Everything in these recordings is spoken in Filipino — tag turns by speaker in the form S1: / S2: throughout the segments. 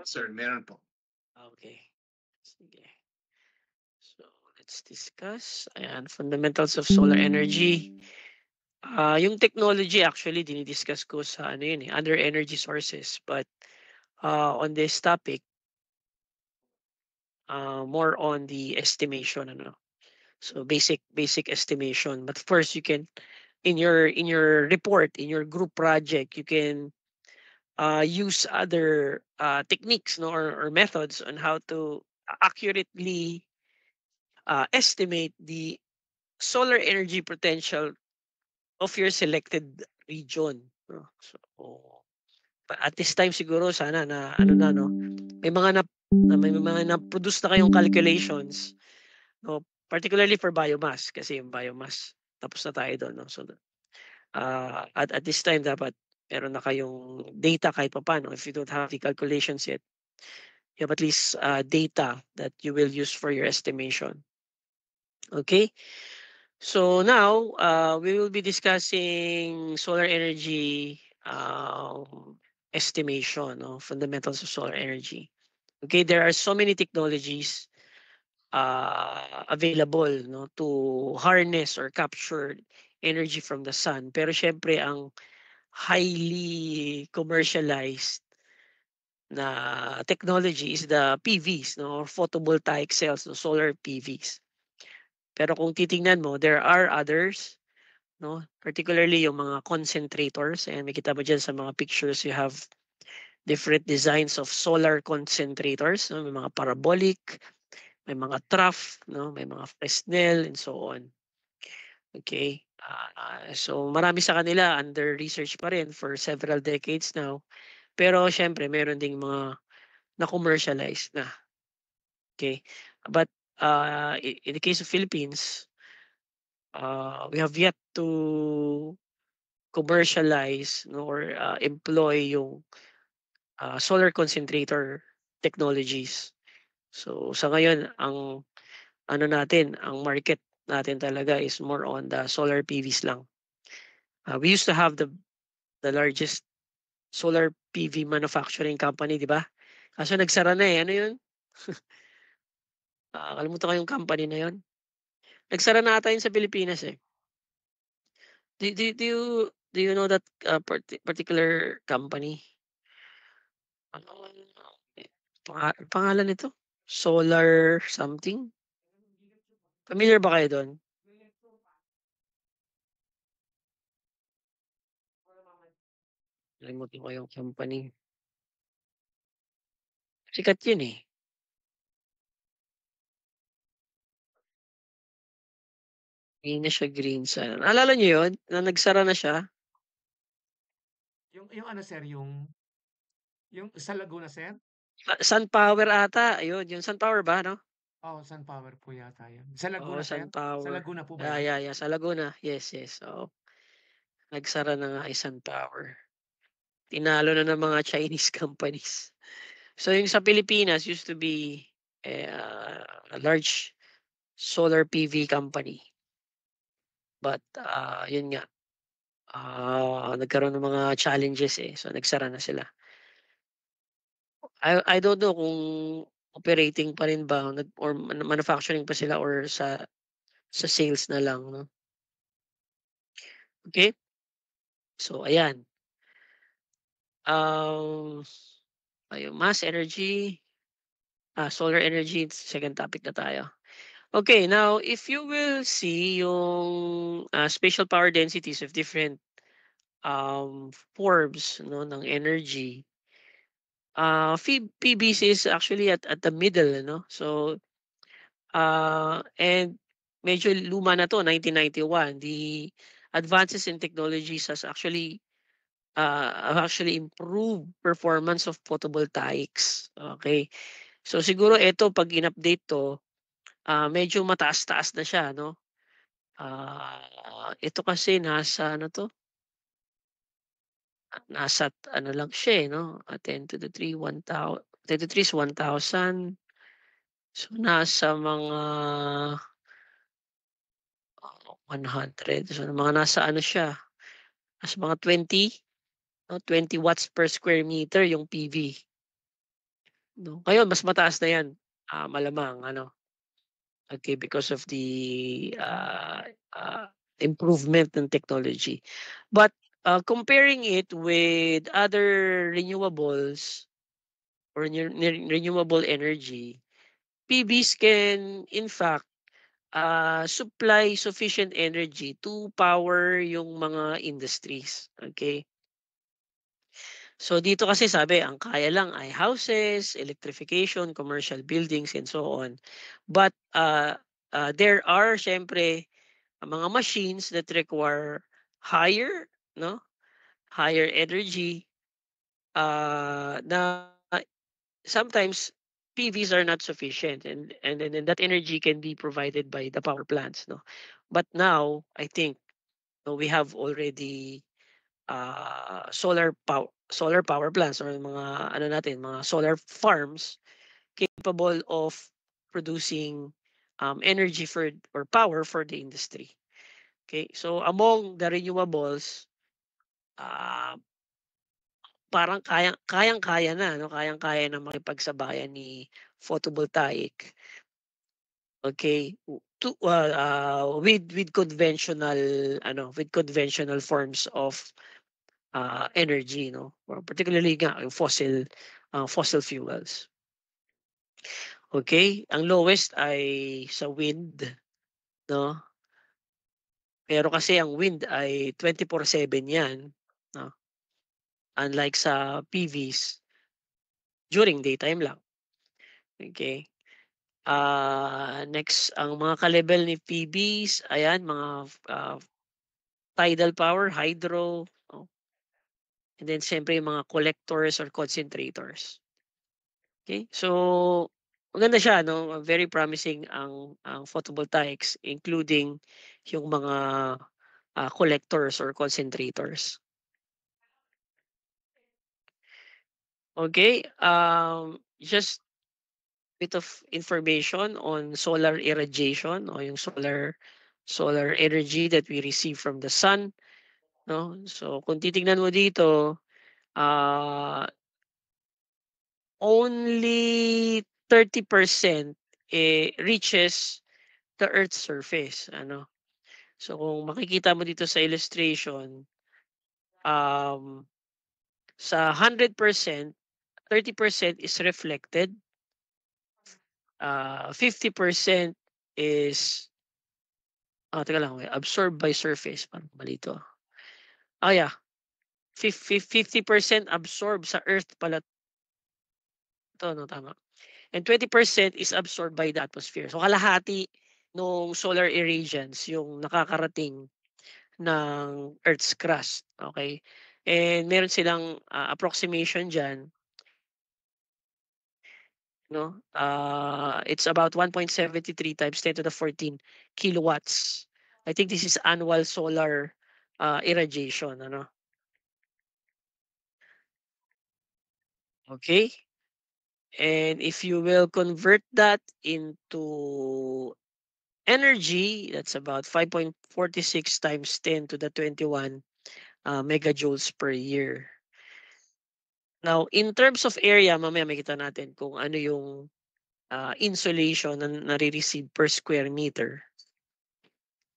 S1: Sir, meron po.
S2: Okay. Sige. So, let's discuss. Ayan, fundamentals of solar energy. Yung technology actually dinidiscuss ko sa ano yun eh, other energy sources. But on this topic, more on the estimation, ano. So basic estimation. But first, you can in your report, in your group project, you can use other techniques, no, or methods on how to accurately estimate the solar energy potential of your selected region, no? So at this time siguro sana na ano na, no, may mga na-produce na kayong calculations, no, particularly for biomass kasi yung biomass tapos na tayo dun, no. So at this time dapat meron na kayong data kahit papaano. If you don't have the calculations yet, you have at least data that you will use for your estimation. Okay? So now, we will be discussing solar energy estimation, no? Fundamentals of solar energy. Okay, there are so many technologies available, no, to harness or capture energy from the sun. Pero syempre ang highly commercialized na technology is the PVs, no, or photovoltaic cells, no, solar PVs. Pero kung titingnan mo, there are others, no, particularly yung mga concentrators. And makita mo dyan sa mga pictures, you have different designs of solar concentrators, no? May mga parabolic, may mga trough, no, may mga Fresnel, and so on. Okay. So marami sa kanila under research pa rin for several decades now. Pero syempre meron ding mga na-commercialize na. Okay. But in the case of Philippines, we have yet to commercialize, no, or employ yung solar concentrator technologies. So sa ngayon ang ano natin, ang market natin talaga is more on the solar PVs lang. We used to have the largest solar PV manufacturing company, di ba? Kaso nagsara na eh. Ano yun? Kalimutan ko yung company na yun. Nagsara na ata yun sa Pilipinas eh. Do you know that particular company? Ano eh, pangalan nito? Solar something? Familiar ba kayo doon? Nalimutan ko yung company. Sikat yun eh. Hindi na siya green sun. Naalala niyo yun? Na nagsara na siya?
S1: Yung ano sir, yung sa Laguna sir?
S2: Sunpower ata. Ayun, yung Sunpower ba, no?
S1: Oo, SunPower po yata yun. Sa
S2: Oo,
S1: Laguna sir? Sa
S2: Sunpower.
S1: Laguna po ba
S2: Yeah,
S1: yun?
S2: yeah, yeah. Sa Laguna. Yes, yes. Oo. Nagsara na nga yung Sunpower. Tinalo na ng mga Chinese companies. So yung sa Pilipinas used to be a large solar PV company. But yun nga, nagkaroon ng mga challenges eh. So nagsara na sila. I don't know kung operating pa rin ba or manufacturing pa sila or sa sales na lang, no? Okay? So ayan. Um, Mass energy, solar energy, second topic na tayo. Okay, now if you will see yung spatial power densities of different forms, no, ng energy, PBC is actually at the middle, no? So and medyo luma na 'to, 1991. The advances in technologies have actually improved performance of photovoltaics. Okay. So siguro ito 'pag in-update 'to, medyo mataas-taas na siya, 'no? Ito kasi nasa ano 'to, nasa ano lang siya, eh, 'no, 10 to the 3, 10 to 3 is 1,000. So nasa mga 100. So mga nasa ano siya, nasa mga 20, no, 20 watts per square meter yung PV. 'no. Ngayon mas mataas na 'yan, malamang ano, okay, because of the, improvement ng technology. But, comparing it with other renewables or renewable energy, PVs can in fact, supply sufficient energy to power yung mga industries, okay. So dito kasi sabi ang kaya lang ay houses, electrification, commercial buildings, and so on. But, there are siyempre mga machines that require higher 'no, higher energy, na sometimes PVs are not sufficient, and that energy can be provided by the power plants 'no. But now I think, we have already, solar power plants or mga ano natin, mga solar farms capable of producing, energy for or power for the industry. Okay, so among the renewables, ah, parang kayang-kaya na 'no, kayang-kaya na makipagsabayan ni photovoltaic, okay, with conventional ano, with conventional forms of, energy 'no, or particularly nga yung fossil fuels. Okay, ang lowest ay sa wind 'no, pero kasi ang wind ay 24/7 'yan 'no, unlike sa PVs during daytime lang, okay. Next ang mga ka-level ni PBs, ayan mga, ah, tidal power, hydro, oh, and then siyempre yung mga collectors or concentrators. Okay, so maganda siya 'no, very promising ang photovoltaics including yung mga, collectors or concentrators. Okay, just bit of information on solar irradiation o yung solar energy that we receive from the sun 'no. So kung titingnan mo dito, only 30% reaches the Earth's surface ano. So kung makikita mo dito sa illustration, um, sa 100%, 30% is reflected, 50% is, teka lang, absorbed by surface, parang mali 'to. Yeah, 50% absorbed sa Earth pala 'to 'no, tama. And 20% is absorbed by the atmosphere. So kalahati nung solar irradiance yung nakakarating ng Earth's crust, okay. And meron silang, approximation diyan 'no, it's about 1.73 times 10 to the 14 kilowatts. I think this is annual solar, irradiation ano, okay. And if you will convert that into energy, that's about 5.46 times 10 to the 21, megajoules per year. Now, in terms of area, mamaya makita natin kung ano yung, insolation na nare-receive per square meter.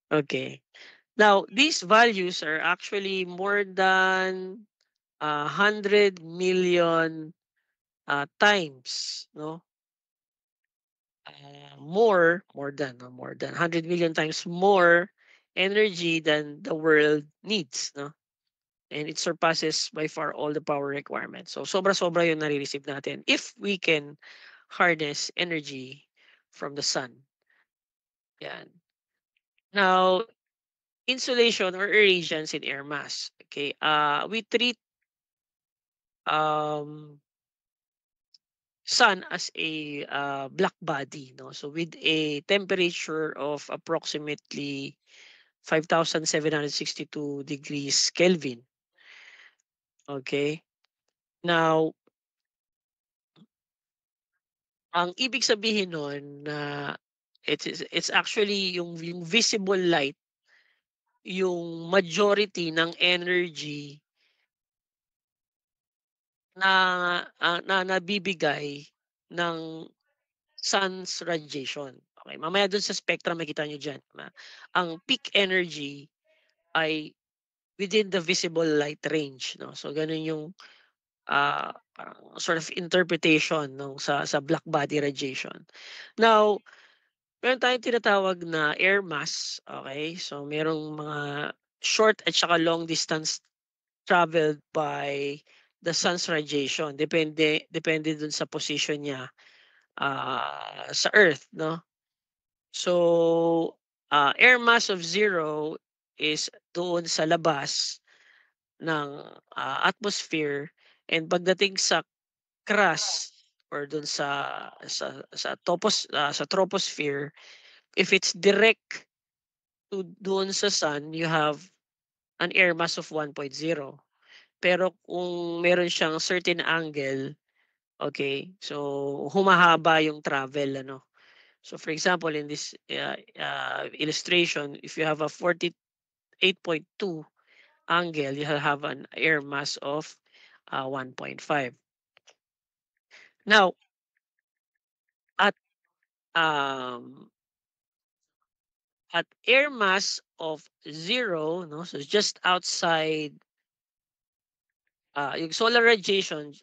S2: Okay. Now, these values are actually more than 100 million, times, no? More than 100 million times more energy than the world needs, no? And it surpasses by far all the power requirements. So sobra-sobra yung nare-receive natin if we can harness energy from the sun. Yan. Now, insulation or irradiance in air mass. Okay. We treat, um sun as a, black body, no? So with a temperature of approximately 5,762 degrees Kelvin. Okay. Now, ang ibig sabihin nun na it's actually yung visible light, yung majority ng energy na, na nabibigay ng sun's radiation. Okay, mamaya dun sa spectrum makita niyo diyan na ang peak energy ay within the visible light range 'no. So ganun yung, parang sort of interpretation nung sa black body radiation. Now, meron tayong tinatawag na air mass, okay? So merong mga short at saka long distance traveled by the sun's radiation, depende depende dun sa position niya, sa Earth 'no. So, air mass of zero is doon sa labas ng, atmosphere, and pagdating sa crust or dun sa troposphere, if it's direct to doon sa sun, you have an air mass of 1.0. Pero kung meron siyang certain angle, okay, so humahaba yung travel ano. So for example, in this illustration, if you have a 48.2 angle, you'll have an air mass of 1.5. Now, at um, at air mass of zero, no, so just outside yung solar radiation,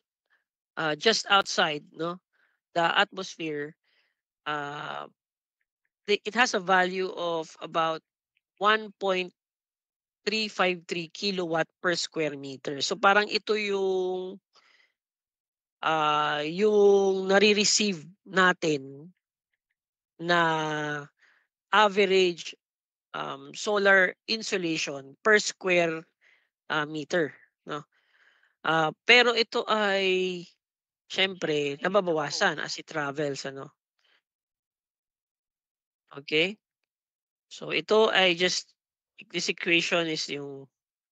S2: just outside, no, the atmosphere, uh, it has a value of about 1.353 kilowatt per square meter. So parang ito yung nare-receive natin na average solar insolation per square meter, no? Pero ito ay siyempre nababawasan as it travels ano, okay. So ito ay just this equation is yung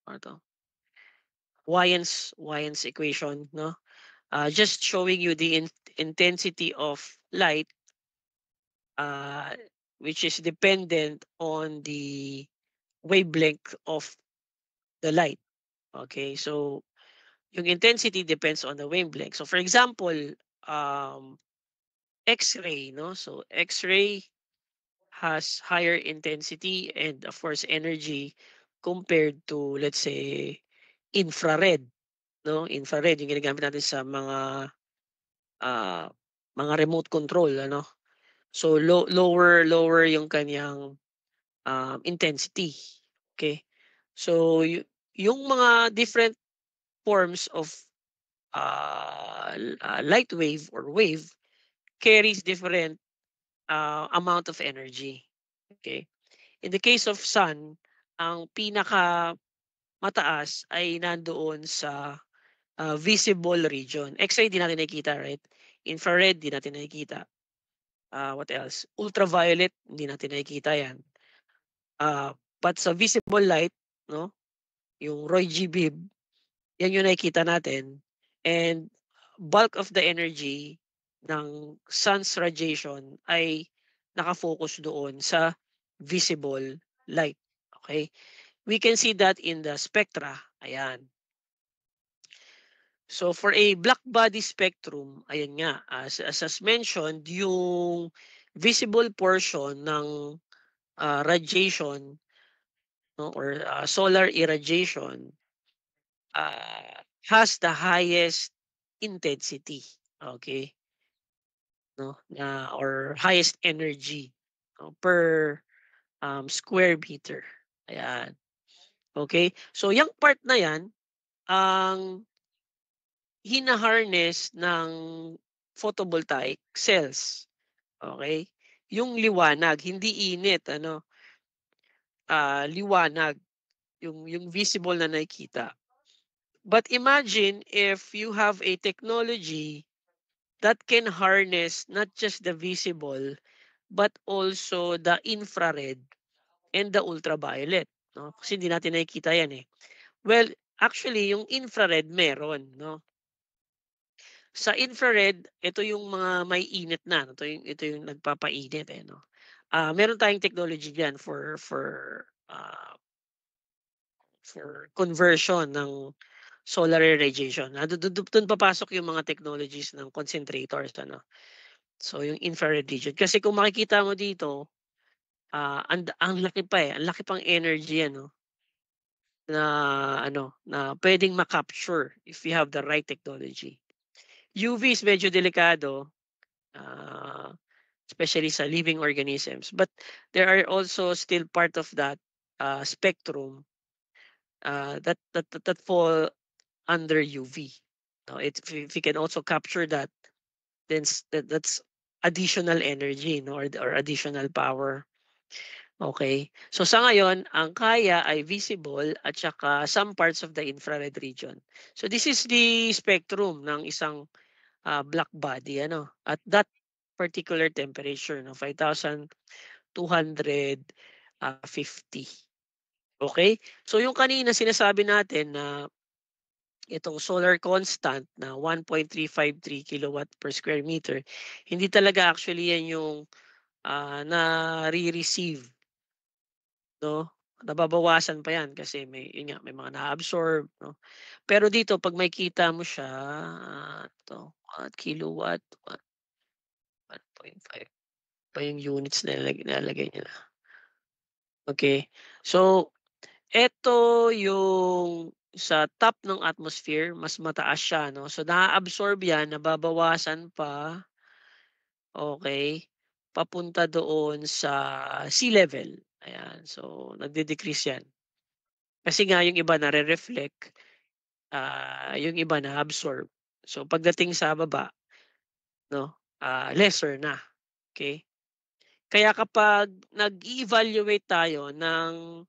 S2: ano 'to, Wien's equation 'no, just showing you the intensity of light, uh, which is dependent on the wavelength of the light. Okay, so yung intensity depends on the wavelength. So for example, um, X-ray, no? So X-ray has higher intensity and of course energy compared to, let's say, infrared, no? Infrared yung ginagamit natin sa ah, mga remote control, ano? So lower yung kanyang intensity. Okay? So yung mga different forms of light wave or wave carries different amount of energy. Okay? In the case of sun, ang pinaka mataas ay nandoon sa visible region. X-ray di natin nakikita, right? Infrared di natin nakikita. What else? Ultraviolet hindi natin nakikita 'yan. But sa visible light, no, yung Roy G. Biv, yan yung nakikita natin, and bulk of the energy ng sun's radiation ay naka-focus doon sa visible light, okay? We can see that in the spectra, ayan. So for a black body spectrum, ayan nga, as mentioned, yung visible portion ng radiation, no, or solar irradiation has the highest intensity, okay, no, or highest energy, no, per square meter. Ayan. Okay? So yung part na yan ang hina-harness ng photovoltaic cells. Okay? Yung liwanag, hindi init ano, liwanag yung visible na nakikita. But imagine if you have a technology that can harness not just the visible but also the infrared and the ultraviolet, no? Kasi hindi natin nakikita 'yan, eh. Well, actually yung infrared meron, 'no? Sa infrared, ito yung mga may init na, no? Ito yung nagpapainit, eh, 'no? Meron tayong technology diyan for conversion ng solar irradiation. Dun papasok yung mga technologies ng concentrators ano. So yung infrared region kasi kung makikita mo dito, ang laki pa, ang laki pang energy ano, na ano, na puwedeng ma-capture if you have the right technology. UV is medyo delikado, ah, especially sa living organisms, but there are also still part of that, spectrum, that fall under UV. No, if we can also capture that, then that's additional energy, no, or additional power. Okay. So sa ngayon, ang kaya ay visible at saka some parts of the infrared region. So this is the spectrum ng isang black body ano at that particular temperature no 5,250. Okay? So yung kanina sinasabi natin na itong solar constant na 1.353 kilowatt per square meter, hindi talaga actually yan yung nare-receive, no? Nababawasan pa yan kasi may yun nga, may mga na-absorb, no? Pero dito 'pag makikita mo siya, 'to, kilowatt, 1.5 pa yung units na nilalagay nila. Okay. So, eto yung sa top ng atmosphere mas mataas siya 'no, so naa-absorb yan, nababawasan pa, okay papunta doon sa sea level, ayan. So, nagde-decrease yan. Kasi nga yung iba nare-reflect, yung iba na-absorb. So, pagdating sa baba 'no, lesser na, okay. Kaya kapag nag-e-evaluate tayo ng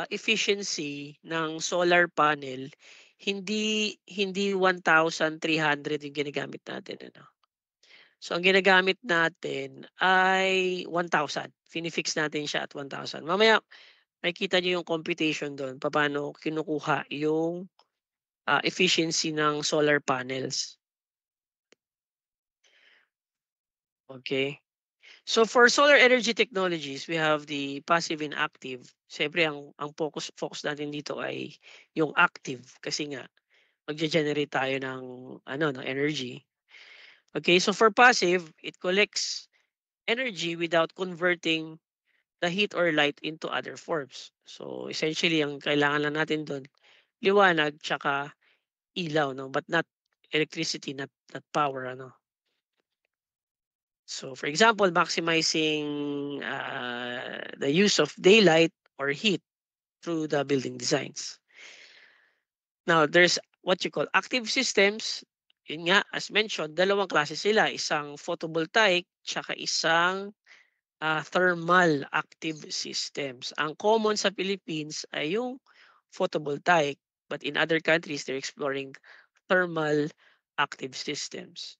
S2: efficiency ng solar panel, hindi 1,300 yung ginagamit natin ano. So ang ginagamit natin ay 1,000. Fini-fix natin siya at 1,000. Mamaya makikita niyo yung computation dun papaano kinukuha yung efficiency ng solar panels. Okay. So for solar energy technologies, we have the passive and active. Siyempre ang focus natin dito ay yung active kasi nga magge-generate tayo ng ano ng energy. Okay, so for passive, it collects energy without converting the heat or light into other forms. So essentially ang kailangan lang natin doon liwanag tsaka ilaw no, but not electricity, not power ano. So for example, maximizing the use of daylight or heat through the building designs. Now, there's what you call active systems. Yun nga, as mentioned, dalawang klase sila. Isang photovoltaic, tsaka isang thermal active systems. Ang common sa Philippines ay yung photovoltaic. But in other countries, they're exploring thermal active systems.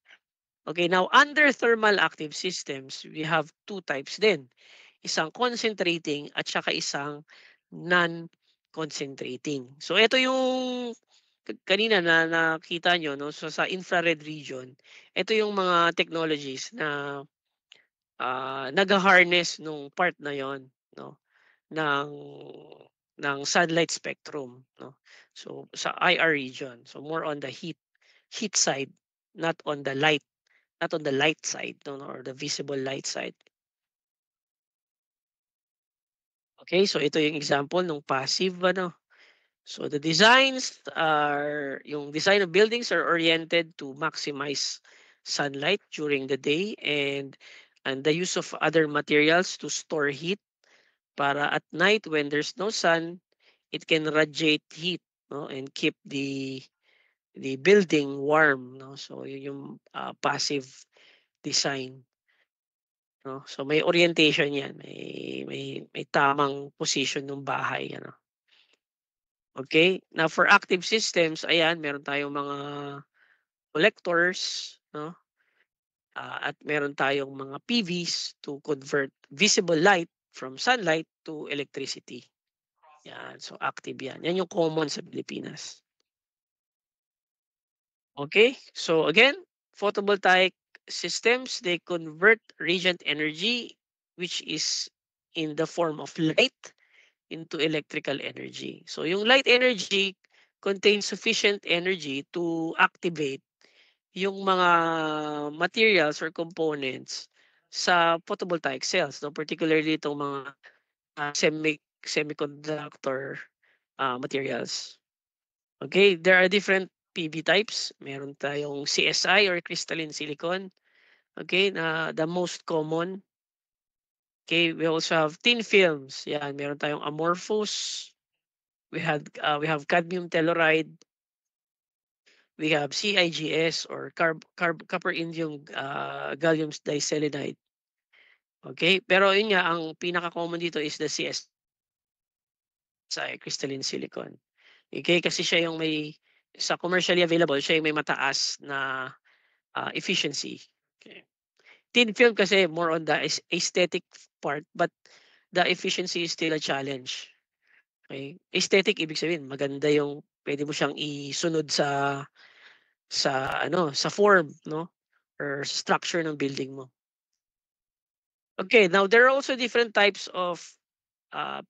S2: Okay, now under thermal active systems, we have two types din. Isang concentrating at saka isang non-concentrating. So ito yung kanina na nakita nyo no, so sa infrared region, ito yung mga technologies na nag-harness nung part na yon no ng sunlight spectrum no. So sa IR region, so more on the heat side, not on the light, not on the light side no, or the visible light side. Okay, so ito yung example ng passive ano. So the designs are yung design of buildings are oriented to maximize sunlight during the day and the use of other materials to store heat para at night when there's no sun it can radiate heat no and keep the building warm no. So yun yung passive design no. So may orientation yan, may tamang position ng bahay ano. Okay? Now for active systems, ayan meron tayong mga collectors, no? At meron tayong mga PVs to convert visible light from sunlight to electricity. Yan, so active yan. Yan yung common sa Pilipinas. Okay? So again, photovoltaic systems, they convert radiant energy which is in the form of light into electrical energy. So yung light energy contains sufficient energy to activate yung mga materials or components sa photovoltaic cells, no? Particularly itong mga semiconductor materials. Okay, there are different PV types. Meron tayong CSI or crystalline silicon. Okay, na the most common. Okay, we also have thin films. Yan, meron tayong amorphous. We have cadmium telluride. We have CIGS or copper indium gallium diselenide. Okay, pero yun nga ang pinaka-common dito is the CSI, crystalline silicon. Okay, kasi siya yung may sa commercially available, siya yung may mataas na efficiency. Okay. Thin film kasi more on the aesthetic part but the efficiency is still a challenge. Okay? Aesthetic ibig sabihin maganda yung pwede mo siyang isunod sa form, no? Or structure ng building mo. Okay, now there are also different types of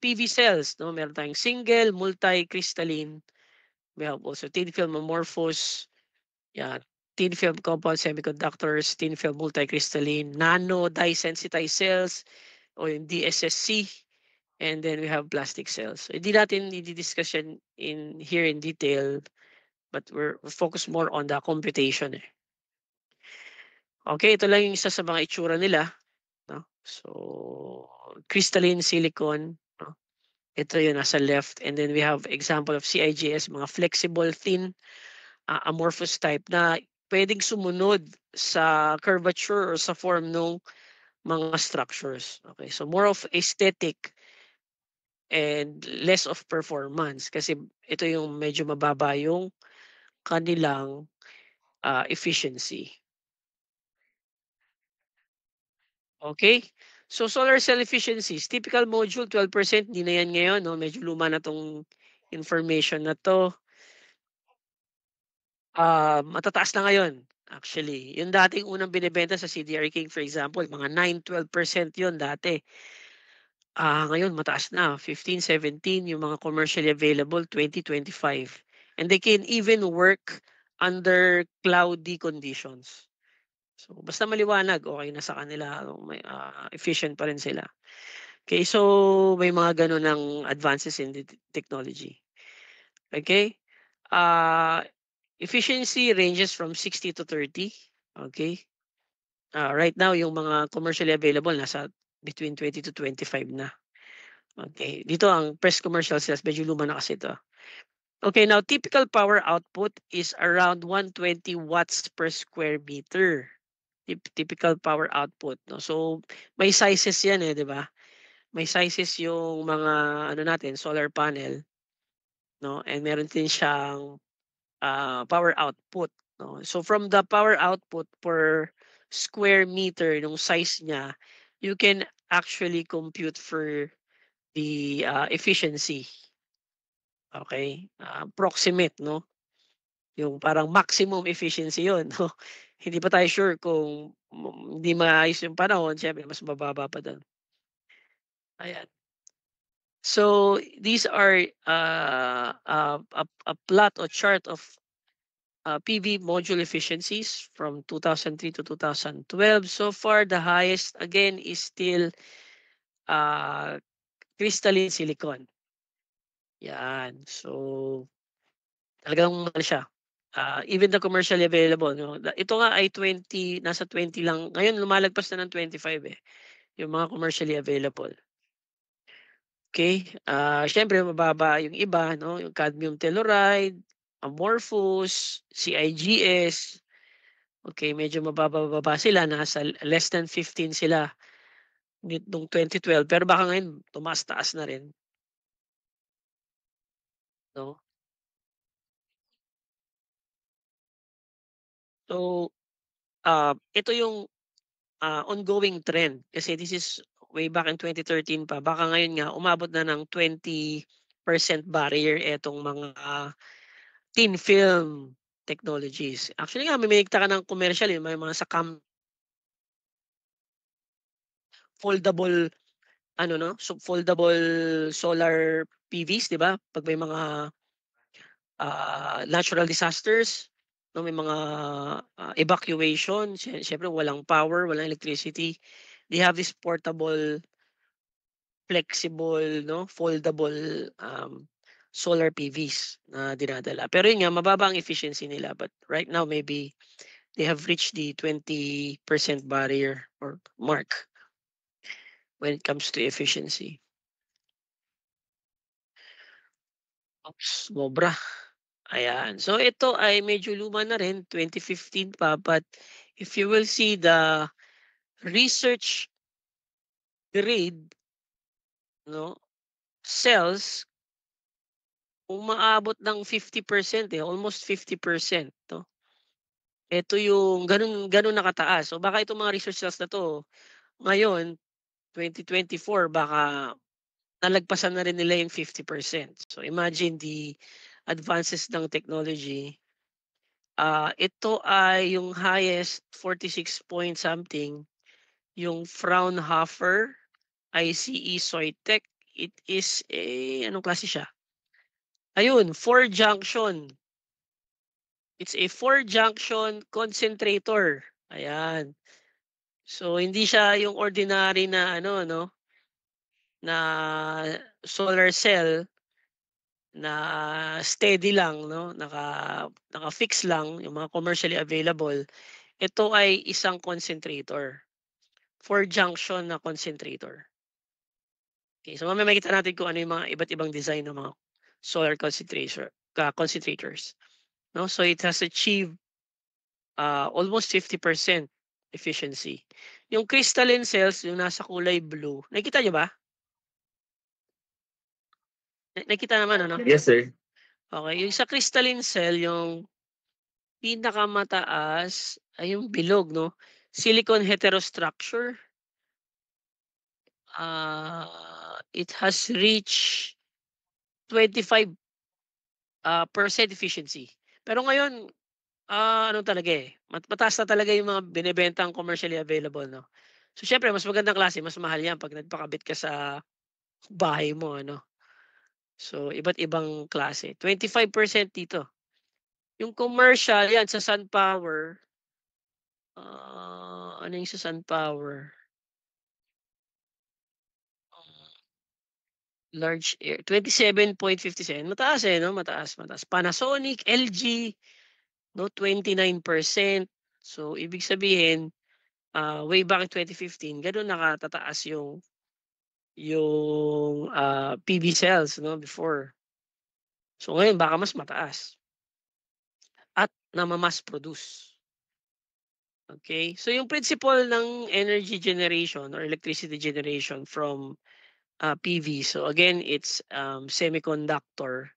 S2: PV cells, no? Meron tayong single, multi-crystalline. We have also thin film amorphous, yeah, thin film compound semiconductors, thin film multicrystalline, nano dye sensitized cells o yung DSSC, and then we have plastic cells. So, hindi natin i-discuss yan here in detail, but we're focused more on the computation. Okay, ito lang yung isa sa mga itsura nila. No? So, crystalline silicon. No? Ito yung nasa left. And then we have example of CIGS, mga flexible, thin, amorphous type na pwedeng sumunod sa curvature or sa form ng mga structures. Okay, so more of aesthetic and less of performance kasi ito yung medyo mababa yung kanilang efficiency. Okay? So solar cell efficiencies, typical module 12%, hindi na yan ngayon, no? Medyo luma na tong information na to. Matataas na ngayon actually. Yung dating unang binebenta sa CDR King for example, mga 9-12% yun dati. Ngayon mataas na, 15-17 yung mga commercially available, 20-25. And they can even work under cloudy conditions. So basta maliwanag, okay na sa kanila, may efficient pa rin sila. Okay, so may mga ganun ng advances in the technology. Okay? Uh, Efficiency ranges from 60 to 30. Okay? Right now, yung mga commercially available nasa between 20 to 25 na. Okay. Dito ang press commercial sales, medyo luma na kasi ito. Okay, now typical power output is around 120 watts per square meter. Typical power output. No? So, may sizes yan eh, di ba? May sizes yung mga ano natin, solar panel. No? And meron din siyang power output. No? So, from the power output per square meter, nung size niya, you can actually compute for the efficiency. Okay? Approximate, no? Yung parang maximum efficiency yun, no? Hindi pa tayo sure kung hindi maayos yung panahon, siyempre mas mababa pa doon. Ayan. So, these are a plot or chart of PV module efficiencies from 2003 to 2012. So far, the highest, again, is still uh, crystalline silicon. Yan. So, talagang ano siya. Even the commercially available. No? Ito nga ay 20, nasa 20 lang. Ngayon, lumalagpas na ng 25 eh. Yung mga commercially available. Okay? Siyempre, mababa yung iba. No? Yung cadmium telluride, amorphous, CIGS. Okay, medyo mababa sila. Nasa less than 15 sila nung 2012. Pero baka ngayon, tumaas-taas na rin. No? So, ito yung ongoing trend. Kasi this is way back in 2013 pa. Baka ngayon nga, umabot na ng 20% barrier etong mga thin film technologies. Actually nga, may ka ng commercial, may mga sa foldable, ano no, so foldable solar PVs, di ba? Pag may mga natural disasters, 'no, may mga, evacuation, siyempre walang power, walang electricity. They have this portable, flexible, 'no, foldable, solar PVs na dinadala. Pero yun nga, mababa ang efficiency nila, but right now maybe they have reached the 20% barrier or mark when it comes to efficiency. Sobra, ayan. So ito ay medyo luma na rin, 2015 pa, but if you will see the research grade, 'no, cells, umaabot ng 50%, almost 50%, 'no. Ito yung gano'n gano'n na kataas. So baka itong mga research cells na 'to ngayon, 2024 baka nalagpasan na rin nila yung 50%. So imagine the advances ng technology. Ito ay yung highest 46 point something, yung Fraunhofer ICE Soitec. It is anong klase siya? Ayun, 4 junction. It's a 4 junction concentrator. Ayan. So hindi siya yung ordinary na ano 'no, na solar cell na steady lang 'no, naka-fix lang yung mga commercially available. Ito ay isang concentrator, 4 junction na concentrator. Okay, so mamaya makikita natin kung ano yung mga iba't ibang design ng mga solar concentrators, 'no. So it has achieved, almost 50% efficiency. Yung crystalline cells, yung nasa kulay blue, nakikita niyo ba? Nakikita naman ano?
S1: Yes, sir.
S2: Okay, yung sa crystalline cell, yung pinakamataas ay yung bilog 'no, silicon heterostructure. It has reached 25 percent efficiency. Pero ngayon, ano talaga, mataas na talaga yung mga binebentang commercially available 'no. So siyempre mas magandang klase, mas mahal 'yan 'pag nagpakabit ka sa bahay mo ano. So iba't ibang klase, 25% dito. Yung commercial 'yan sa SunPower, ano yung sa SunPower? Large air, 27.57, mataas, 'no, mataas, mataas. Panasonic, LG, 'no, 29%. So ibig sabihin, way back in 2015 gano'n nakatataas yung PV cells 'no, before. So ngayon baka mas mataas at nama-mass produce, okay. So yung principle ng energy generation or electricity generation from, PV, so again it's, semiconductor.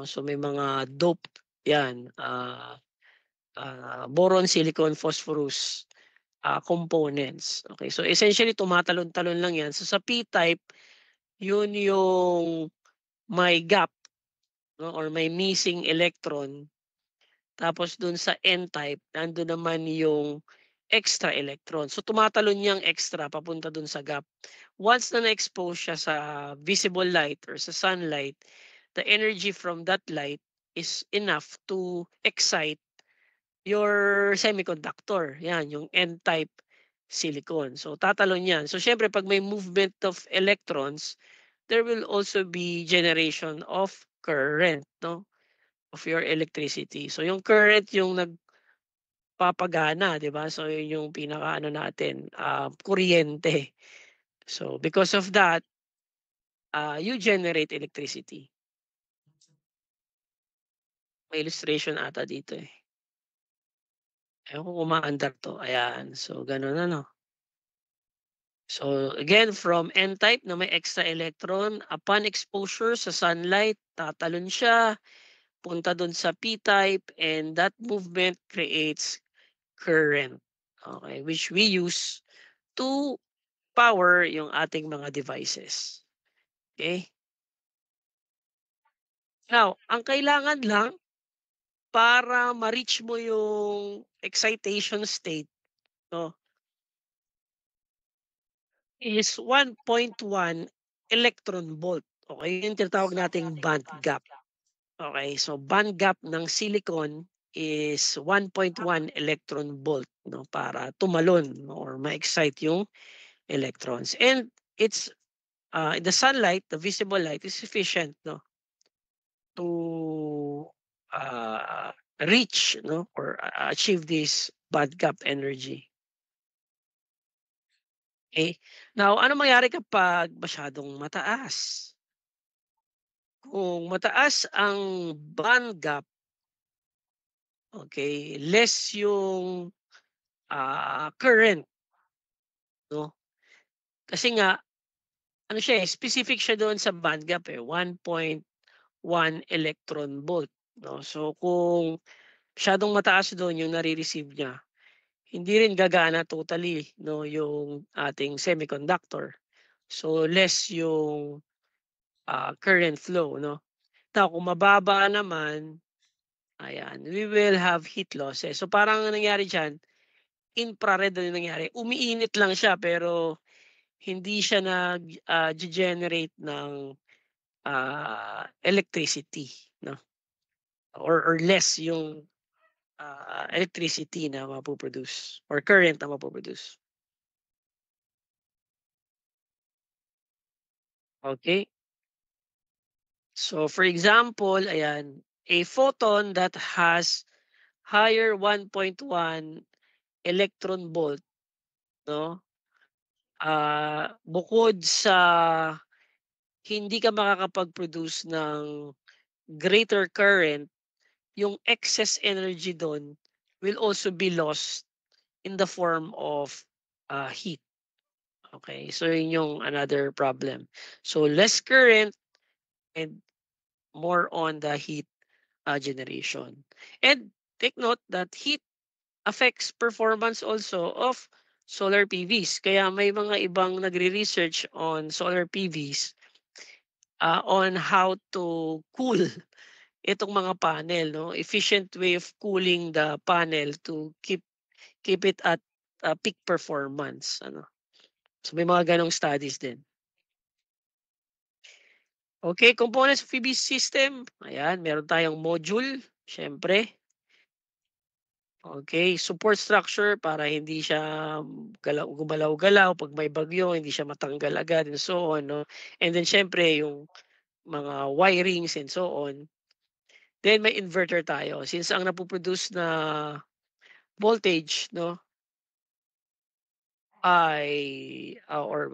S2: So may mga dope 'yan, boron, silicon, phosphorus, components. Okay, so essentially tumatalon-talon lang 'yan. So sa P-type, 'yun yung may gap 'no or may missing electron. Tapos dun sa N-type, nandun naman yung extra electron. So tumatalon yang extra papunta dun sa gap. Once na na-expose siya sa visible light or sa sunlight, the energy from that light is enough to excite your semiconductor. Yan, yung N-type silicon. So tatalon yan. So syempre pag may movement of electrons, there will also be generation of current, no? Of your electricity. So yung current yung nagpapagana, 'di ba? So yun yung pinakaano natin, kuryente. So because of that, you generate electricity. May illustration ata dito, eh. Ewan ko kung umaandar 'to, ayan. So gano'n ano. So again, from N-type na may extra electron, upon exposure sa sunlight, tatalon siya, punta dun sa P-type, and that movement creates current. Okay, which we use to power yung ating mga devices. Okay. Now, ang kailangan lang para ma-reach mo yung excitation state 'no, is 1.1 electron volt. Okay, yung tinatawag nating band gap. Okay, so band gap ng silicon is 1.1 electron volt 'no, para tumalon no, or ma-excite yung electrons. And it's, the sunlight, the visible light is sufficient 'no, to, uh, reach 'no, or achieve this band gap energy. Okay. Now ano mangyari kapag masyadong mataas? Kung mataas ang band gap, okay, less yung, current 'no. Kasi nga ano siya, eh, specific siya doon sa band gap, eh, 1.1 electron volt 'no. So kung masyadong mataas doon yung nare-receive niya, hindi rin gagana totally 'no yung ating semiconductor. So less yung, current flow 'no. Now kung mababa naman, ayan, we will have heat losses. So parang ang nangyari diyan, infrared na yung nangyari, umiinit lang siya pero hindi siya ge-generate ng, electricity 'no, or less yung, electricity na mapo-produce or current na mapo-produce. Okay. So for example, ayan, a photon that has higher 1.1 electron volt 'no, bukod sa hindi ka makakapag-produce ng greater current, yung excess energy dun will also be lost in the form of, heat. Okay, so yun yung another problem. So less current and more on the heat, generation. And take note that heat affects performance also of solar PVs. Kaya may mga ibang nagre-research on solar PVs, on how to cool itong mga panel 'no, efficient way of cooling the panel to keep it at, peak performance ano. So may mga gano'ng studies din. Okay, components of PV system, ayan meron tayong module, siyempre. Okay, support structure para hindi siya gumalaw-galaw 'pag may bagyo, hindi siya matanggal agad and so on 'no. And then siyempre yung mga wirings and so on. Then may inverter tayo since ang napo-produce na voltage 'no ay, or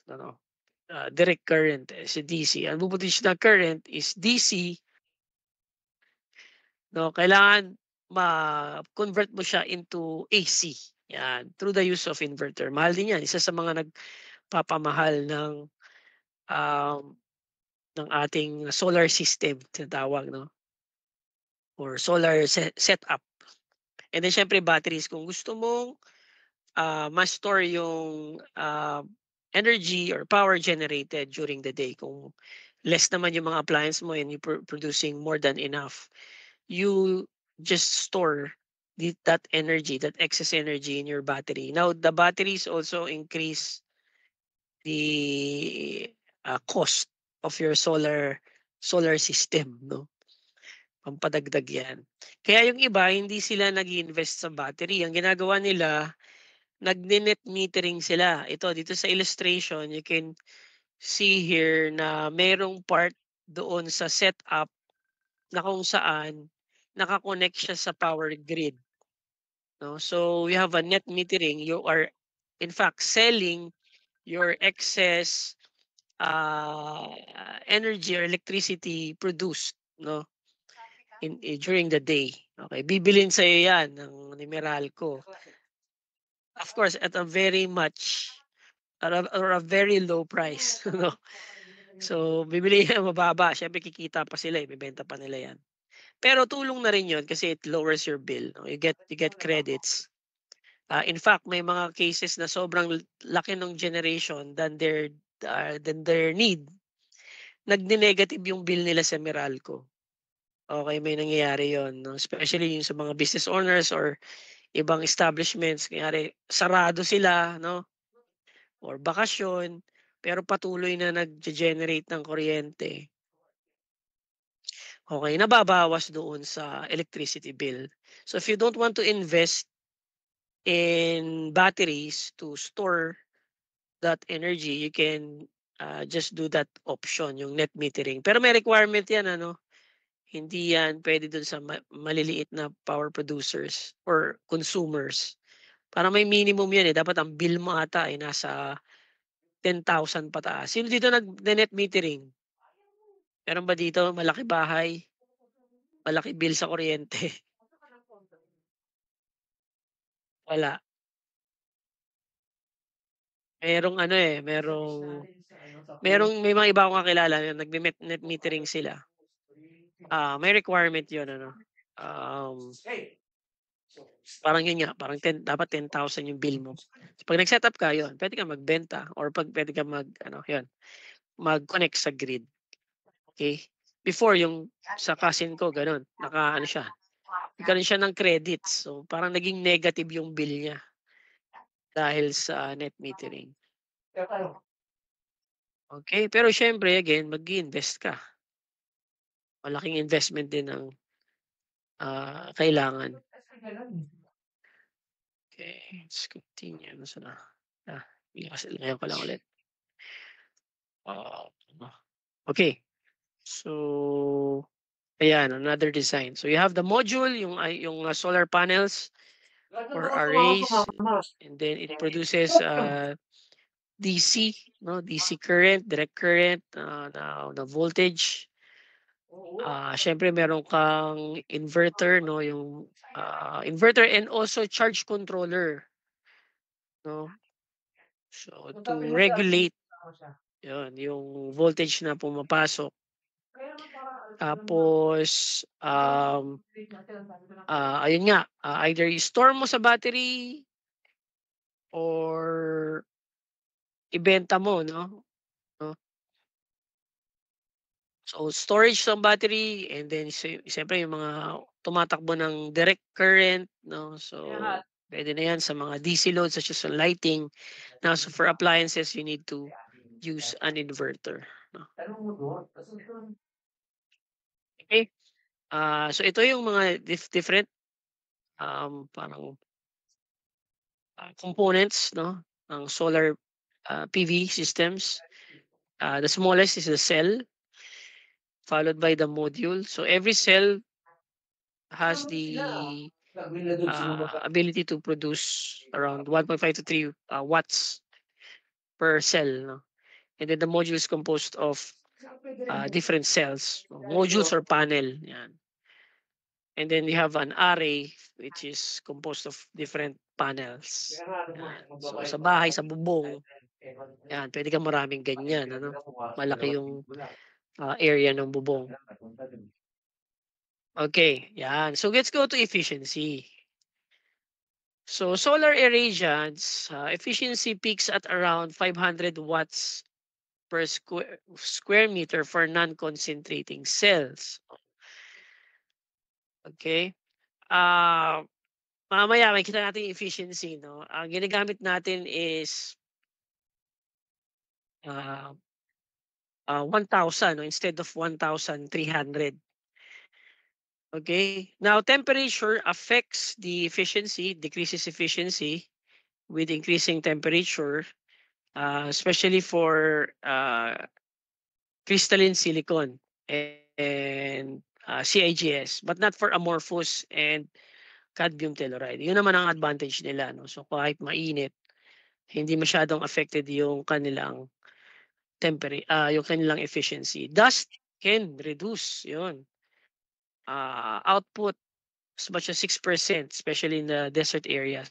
S2: ano, direct current, si DC. Ang napo-produce na current is DC 'no, kailangan ma-convert mo siya into AC, 'yan, through the use of inverter. Mahal din 'yan, isa sa mga nagpapamahal um, ng ating solar system tinatawag 'no, or solar setup. And then siyempre batteries kung gusto mong, ma-store yung, energy or power generated during the day kung less naman yung mga appliance mo and you producing more than enough, you just store that energy, that excess energy in your battery. Now the batteries also increase the, cost of your solar system 'no, pampadagdag 'yan. Kaya yung iba hindi sila nag-iinvest sa battery, ang ginagawa nila nagne-net metering sila. Ito dito sa illustration you can see here na merong part doon sa setup na kung saan naka-connect siya sa power grid 'no. So we have a net metering, you are in fact selling your excess, uh, energy or electricity produced 'no, during the day. Okay, bibilhin sa'yo 'yan ng ni Meralco. Of course at a very much or a very low price 'no. So bibili ng mababa, siyempre kikita pa sila, ibebenta pa nila 'yan. Pero tulong na rin 'yun kasi it lowers your bill 'no, you get credits. In fact may mga cases na sobrang laki ng generation than their need, nagne-negative yung bill nila sa Meralco. Okay, may nangyayari 'yun 'no, especially yung sa mga business owners or ibang establishments, kunyari sarado sila 'no, or bakasyon, pero patuloy na nagge-generate ng kuryente. Okay, nababawas doon sa electricity bill. So if you don't want to invest in batteries to store that energy, you can, just do that option, yung net metering. Pero may requirement 'yan ano, hindi 'yan puwede dun sa maliliit na power producers or consumers. Parang may minimum 'yan, eh, dapat ang bill mo ata ay nasa 10,000 pataas. Sino dito nagne-net metering? Meron ba dito? Malaki bahay, malaki bill sa kuryente? Wala. Merong ano, eh, merong may mga iba akong kakilala na net metering sila. May requirement 'yun ano, um, parang 'yun nga, parang dapat 10,000 yung bill mo. So, 'pag nag-setup ka 'yun, puwede kang magbenta or puwede kang mag-ano 'yun, mag-connect sa grid, okey? Before yung sa cousin ko gano'n, naka-ano siya, nagkaroon siya ng credits. So, parang naging negative yung bill niya dahil sa net metering. Okey, pero siyempre again mag-i-invest ka. Malaking investment din ang, kailangan. Okay, let's continue. Nasaan na? Ah, ngayon ko lang ulit. Ah, okey. So, ayan another design. So you have the module, yung solar panels or arrays, and then it produces, DC 'no, DC current, direct current, na voltage. Siyempre meron kang inverter 'no, yung, inverter and also charge controller 'no. So to regulate 'yun, yung voltage na pumapasok. Tapos, ayun nga, either i-store mo sa battery or ibenta mo 'no. So storage ng battery and then siyempre yung mga tumatakbo ng direct current 'no. So puwede na 'yan sa mga DC loads such as sa lighting. Now so for appliances you need to use an inverter 'no. Okay. So ito yung mga different, parang, components 'no, ng solar, PV systems. The smallest is the cell, followed by the module. So every cell has the, ability to produce around 1.5 to 3, watts per cell 'no. And then the module is composed of, different cells, modules or panel, 'yan. And then you have an array which is composed of different panels, 'yan. So sa bahay, sa bubong, 'yan puwede kang maraming ganyan ano, malaki yung, area ng bubong. Okay, 'yan. So let's go to efficiency. So solar irradiance, efficiency peaks at around 500 watts per square meter for non-concentrating cells. Okay? Ah, mamaya makikita natin yung efficiency 'no. Ang ginagamit natin is, ah, 1,000 'no, instead of 1,300. Okay? Now temperature affects the efficiency, decreases efficiency with increasing temperature, especially for, crystalline silicon and, CIGS, but not for amorphous and cadmium telluride. Yun naman ang advantage nila 'no. So kahit mainit, hindi masyadong affected yung kanilang yung kanilang efficiency. Dust can reduce yun, output as much as 6% especially in the desert areas.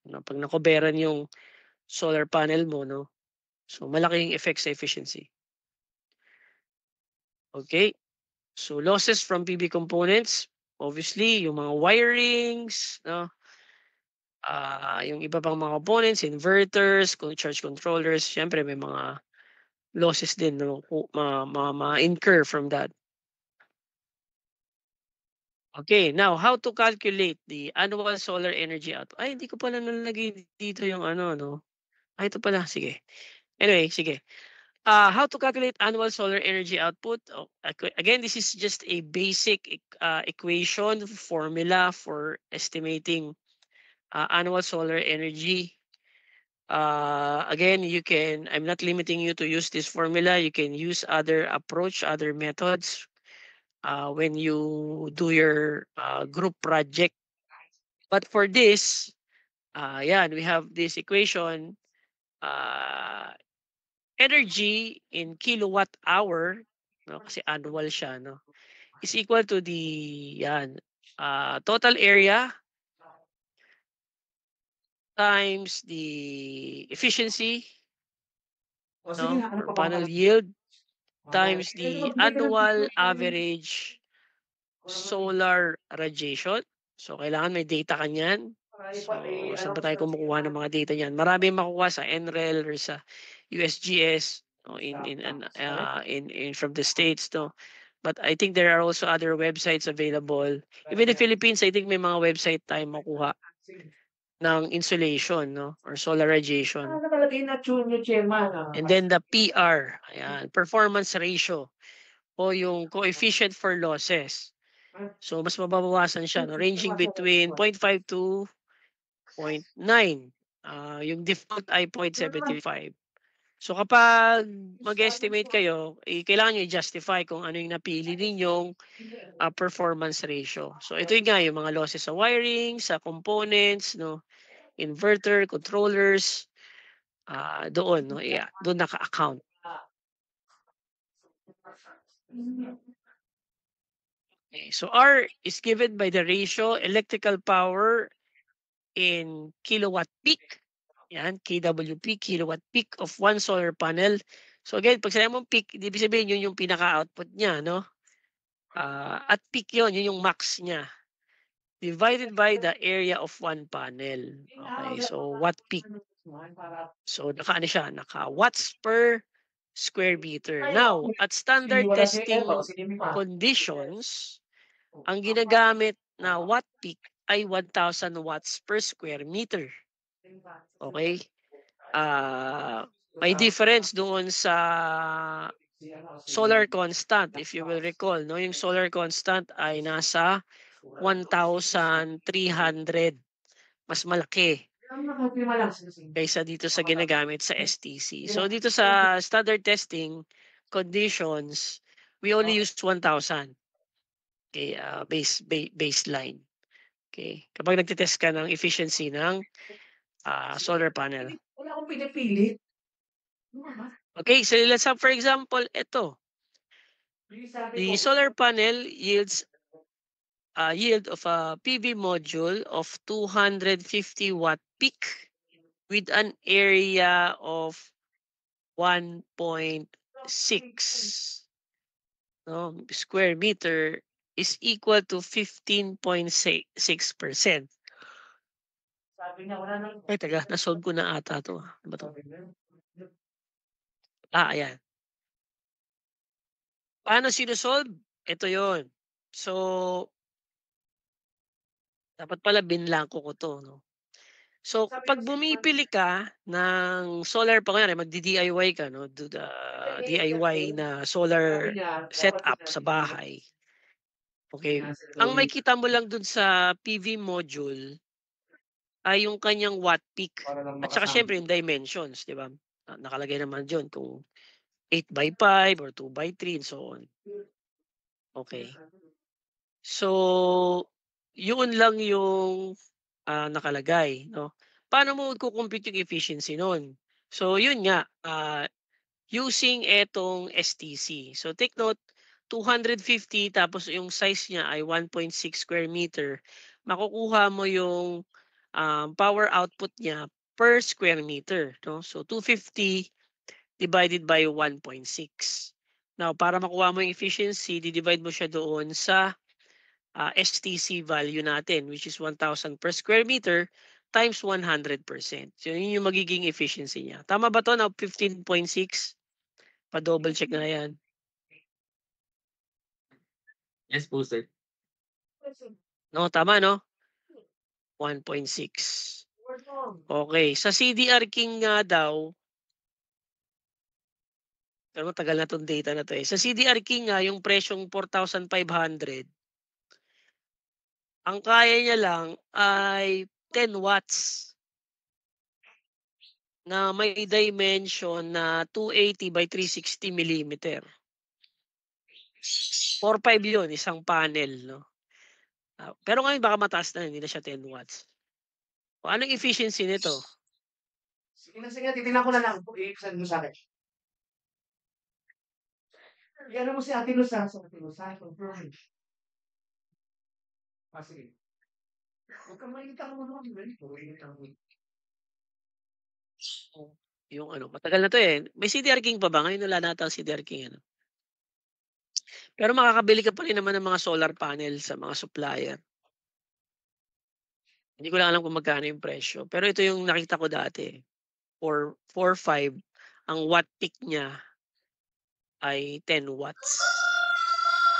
S2: Na 'pag nakoberan yung solar panel mo 'no, so malaking effect sa efficiency. Okay. So losses from PV components, obviously yung mga wirings 'no, yung iba pang mga components, inverters, charge controllers, siyempre may mga losses din 'no, ma-incur from that. Okay, now how to calculate the annual solar energy output. Ay, hindi ko pala nalagay dito yung ano 'no. Ito pala, sige. Anyway, sige. How to calculate annual solar energy output? Again, this is just a basic equation formula for estimating annual solar energy. Again, I'm not limiting you to use this formula. You can use other methods when you do your group project. But for this, we have this equation. Uh, Energy in kilowatt hour, no, kasi annual siya, no, is equal to the total area times the efficiency, no, or panel yield times the annual average solar radiation. So, kailangan may data ka niyan. So, saan ba tayo kumukuha ng mga data niyan? Marami makukuha sa NREL or sa USGS, no, in from the states, no. But I think there are also other websites available. Even in the Philippines, I think may mga website tayo makuha ng insolation, no, or solar radiation. And then the PR, ayan, performance ratio o yung coefficient for losses. So, mas mababawasan siya, no, ranging between 0.5 to 0.9. Yung default ay 0.75. So, kapag mag-estimate kayo, kailangan nyo i-justify kung ano yung napili ninyong performance ratio. So, ito yung nga, yung mga losses sa wiring, sa components, no, inverter, controllers, doon, no, doon naka-account. Okay, so R is given by the ratio electrical power in kilowatt peak. Yan, kWp, kilowatt peak of one solar panel. So again, pag sinabi mong peak, ibig sabihin yun yung pinaka-output niya, no? At peak yun yung max niya. Divided by the area of one panel. Okay, so watt peak. So naka watts per square meter. Now, at standard testing conditions, ang ginagamit na watt peak ay 1,000 watts per square meter. Okay? May difference doon sa solar constant, if you will recall, no? Yung solar constant ay nasa 1,300. Mas malaki kaysa dito sa ginagamit sa STC. So dito sa standard testing conditions, we only use 1,000. Okay, baseline. Okay. Kapag nagte-test ka ng efficiency ng solar panel.
S1: Wala akong pinipilit.
S2: Okay, so let's have for example, ito. The solar panel yield of a PV module of 250 watt peak with an area of 1.6 square meter is equal to 15.6%. Ay, taga, nasolve ko na ata to. Ano ba to? Ayan. Paano sinusolve? Ito yon. So, dapat pala binlangko ko to, no? So, pag bumibili ka ng solar, pa kunyari, magdi-DIY ka, no? Do the DIY na solar setup sa bahay. Okay. Ang makita mo lang dun sa PV module ay yung kanyang watt peak. At saka syempre yung dimensions, di ba? Nakalagay naman dyan kung 8x5 or 2x3 and so on. Okay. So, yun lang yung nakalagay, no? Paano mo i-compute yung efficiency nun? So, yun nga, using etong STC. So, take note, 250 tapos yung size niya ay 1.6 square meter. Makukuha mo yung power output niya per square meter, no? So, 250 divided by 1.6. Now, para makuha mo yung efficiency, di-divide mo siya doon sa STC value natin, which is 1,000 per square meter times 100%. So, yun yung magiging efficiency niya. Tama ba to na 15.6? Pa-double check na yan.
S1: Yes po, sir.
S2: No, tama, no? 1.6. Okay. Sa CDR King nga daw, Pero matagal na 'tong data na 'to, eh. Sa CDR King nga yung presyong 4,500, ang kaya niya lang ay 10 watts na may dimension na 280 by 360 millimeter. 4,500 yun, isang panel 'no. Pero ngayon baka mataas na, hindi na siya 10 watts. O anong efficiency nito?
S1: Sige, titignan ko na lang kung i-send mo sa'kin. I-ano mo si Ate Luz, sa Ate Luz, confirm. Sige. Huwag kang mainit ang ulo, mainit ang ulo.
S2: Yung ano, matagal na 'to, eh. May CDR King pa ba? Ngayon wala na ata ang CDR King ano. Pero makakabili ka pa rin naman ng mga solar panel sa mga supplier. Hindi ko lang alam kung magkano yung presyo, pero ito yung nakita ko dati, 4,500 ang watt peak niya ay 10 watts.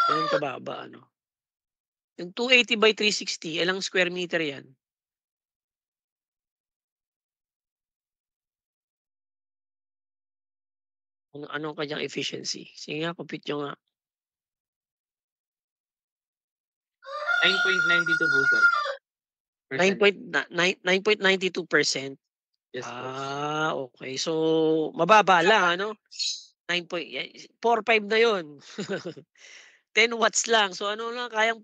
S2: Gano'n kababa ano. Yung 280 by 360 ilang square meter 'yan? Anong kanyang efficiency? Sige nga compute niyo nga.
S3: 9.92 po sir, percent.
S2: 9.92%.
S3: Yes po.
S2: Okay. So, mababa lang ano? 4,500 na 'yun. 10 watts lang. So, ano lang kayang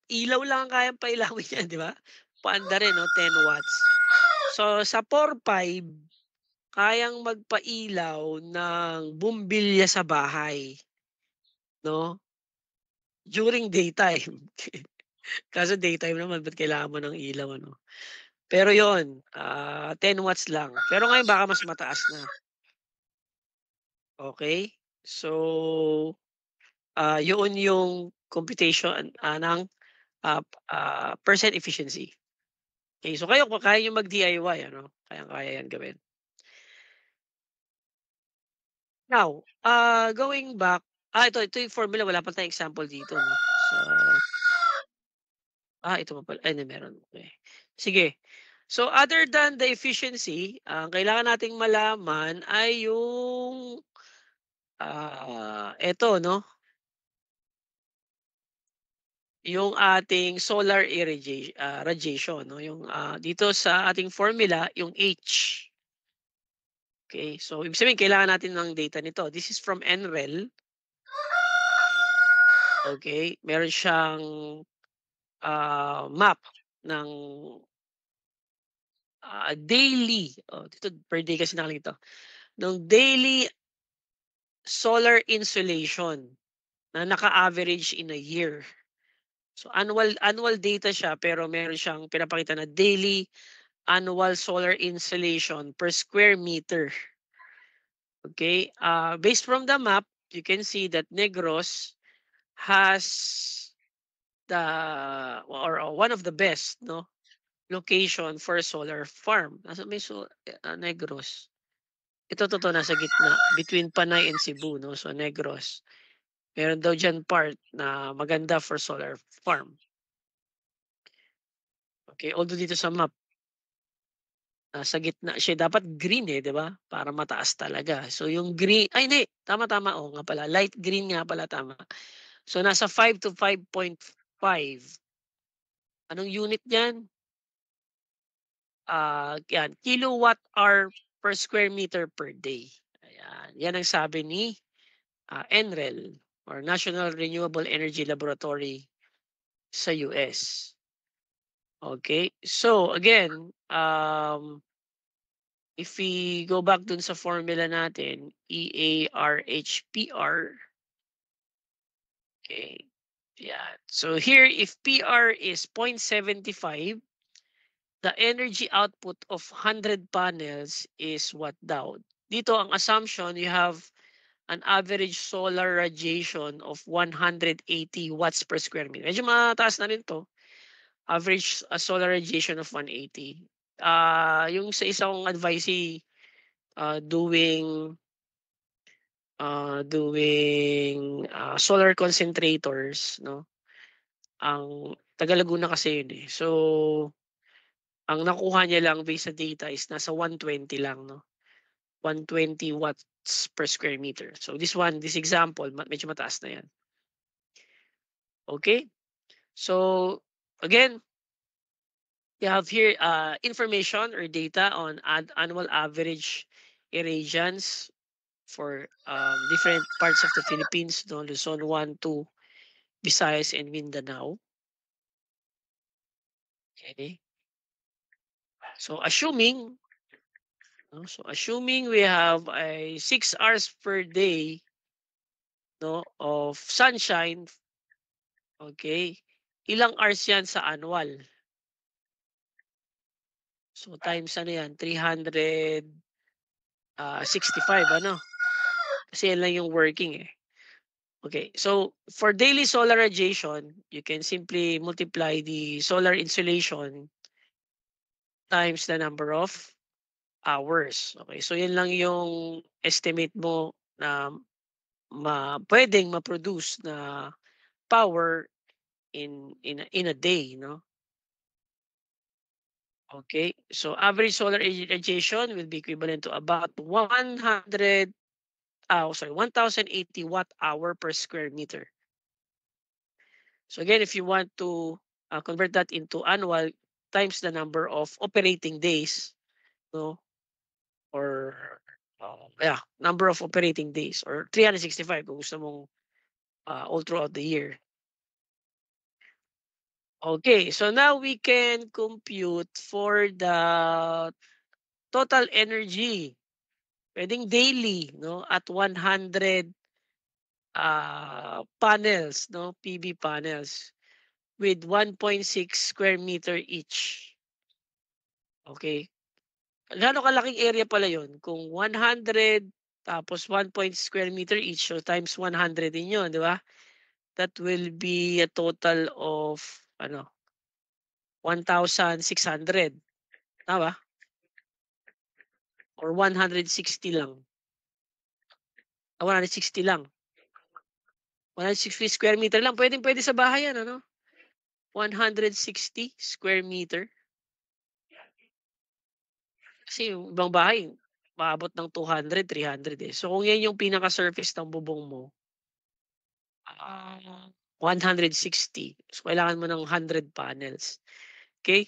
S2: ilaw lang ang kayang pailawin niyan, 'di ba? Paandarin 'no, 10 watts. So, sa 4,500 kayang magpailaw ng bumbilya sa bahay 'no, during daytime. Kaso daytime naman ba't kailangan mo ng ilaw ano? Pero 'yun, 10 watts lang. Pero ngayon baka mas mataas na, okey? So, 'yun yung computation, ng, percent efficiency. Okey, so kayo kung kaya niyong mag-DIY ano, kayang-kaya 'yan gawin. Now, going back, ito yung formula wala pa tayong example dito 'no, ito pa pala, ay hindi meron, okey. Sige, so other than the efficiency, ang kailangan nating malaman ay yung, eto 'no, yung ating solar radiation 'no, yung, dito sa ating formula yung H. Okay, so ibig sabihin kailangan natin ng data nito. This is from NREL. Okay, meron siyang, map ng, daily, dito per day kasi nakalagay ng daily solar insolation na naka-average in a year. So annual data siya pero meron siyang pinapakita na daily annual solar insolation per square meter. Okay, based from the map, you can see that Negros has the or one of the best no location for a solar farm. Nasa may Negros. Ito totoo nasa gitna between Panay and Cebu no. So Negros. Meron daw diyan part na maganda for solar farm. Okay, although dito sa map nasa gitna siya, dapat green, eh, 'di ba? Para mataas talaga. So yung green ay hindi, tama, tama, oo nga pala, light green nga pala, tama. So nasa 5 to 5.5. Anong unit niyan? 'Yan, kilowatt hour per square meter per day. Ayan, 'yan ang sabi ni, NREL or National Renewable Energy Laboratory sa US. Okay, so again, if we go back dun sa formula natin, EARHPR, okay, yeah. So here, if PR is 0.75, the energy output of 100 panels is what daw? Dito ang assumption, you have an average solar radiation of 180 watts per square meter. Medyo mataas na rin to. Average solar radiation of 180. Yung sa isang advisee doing solar concentrators, no? Ang taga Laguna kasi yun eh. So, ang nakuha niya lang based sa data is nasa 120 lang, no? 120 watt watts per square meter. So this example, medyo mataas na yan. Okay? So again, you have here information or data on annual average irradiance for different parts of the Philippines, no? Luzon 1, 2, Visayas, and Mindanao. Okay. So assuming we have a 6 hours per day, no, of sunshine, okay, ilang hours yan sa annual? So times ano yan, 365, ano? Kasi yan lang yung working eh. Okay, so for daily solar radiation, you can simply multiply the solar insolation times the number of hours. Okay, so yan lang yung estimate mo na pwedeng ma-produce na power in a day, no? Okay, so average solar radiation will be equivalent to about 1080 watt hour per square meter. So again, if you want to convert that into annual times the number of operating days, no, or number of operating days, or 365 kung gusto mong all throughout the year. Okay, so now we can compute for the total energy. Pwedeng daily, no, at 100 panels, no, PV panels with 1.6 square meter each. Okay. Gaano kalaking area pala yun? Kung 100 tapos 1 square meter each, so times 100 din yun, di ba? That will be a total of 1,600. Tama? Or 160 lang. 160 lang. 160 square meter lang. Pwede sa bahay yan, ano? 160 square meter. Kasi yung ibang bahay, maabot ng 200, 300 eh. So kung yan yung pinaka-surface ng bubong mo, 160. So kailangan mo ng 100 panels. Okay?